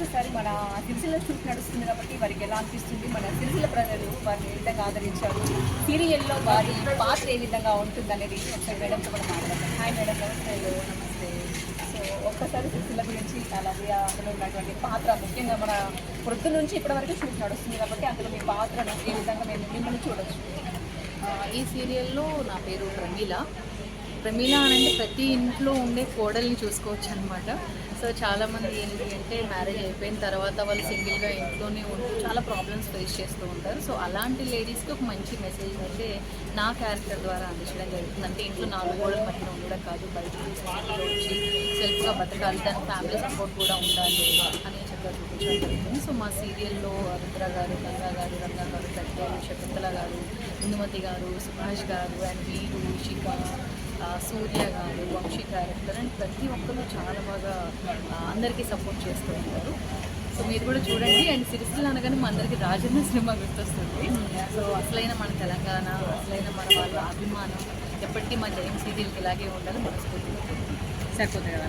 ఒక్కసారి మన సిరిసిల్ల షూట్ నడుస్తుంది కాబట్టి వారికి ఎలా అనిపిస్తుంది, మన సిరిసిల్ల ప్రజలు వారిని ఏ విధంగా ఆదరించారు, సీరియల్లో వారి పాత్ర ఏ విధంగా ఉంటుంది అనేది ఒకసారి మేడంతో కూడా మాట్లాడతాం. హాయ్ మేడం, నమస్తే. నమస్తే. సో ఒక్కసారి సిరిసిల్ల గురించి, అలాగే అందులో ఉన్నటువంటి పాత్ర, ముఖ్యంగా మన వృద్ధు నుంచి ఇప్పటివరకు షూట్ నడుస్తుంది కాబట్టి అందులో మీ పాత్రను ఏ విధంగా మేము మిమ్మల్ని చూడొచ్చు? ఈ సీరియల్లో నా పేరు ప్రమీల. ప్రమీల అంటే ప్రతి ఇంట్లో ఉండే కోడల్ని చూసుకోవచ్చు అనమాట. సో చాలామంది ఏంటి అంటే మ్యారేజ్ అయిపోయిన తర్వాత వాళ్ళు సింగిల్గా ఇంట్లోనే ఉంటూ చాలా ప్రాబ్లమ్స్ ఫేస్ చేస్తూ ఉంటారు. సో అలాంటి లేడీస్కి ఒక మంచి మెసేజ్ అయితే నా క్యారెక్టర్ ద్వారా అందించడం జరుగుతుంది. అంటే ఇంట్లో నాలుగు గోడల మధ్యన ఉండడం కాదు, బయటకు వచ్చి సెల్ఫ్గా బతకాలి, దాని ఫ్యామిలీ సపోర్ట్ కూడా ఉండాలి అని చక్కగా చూపించడం జరుగుతుంది. సో మా సీరియల్లో రుద్ర గారు, రంగా గారు, ప్రత్యేక శకుంతల గారు, ఇందుమతి గారు, సుభాష్ గారు అండ్ వీరు, ఇషిక, సూర్య గారు, వంశీ క్యారెక్టర్ అండ్ ప్రతి ఒక్కరు చాలా బాగా అందరికీ సపోర్ట్ చేస్తూ ఉంటారు. సో మీరు కూడా చూడండి. అండ్ సిరిసిల్ల అనగానే మా అందరికీ రాజన్న సినిమా గుర్తొస్తుంది. సో అసలైన మన తెలంగాణ, అసలైన మన వాళ్ళ అభిమానం ఎప్పటికీ మా జయం సీరియల్కి ఇలాగే ఉండాలి మనస్ఫూర్తిగా. సరిపోతుంది కదా.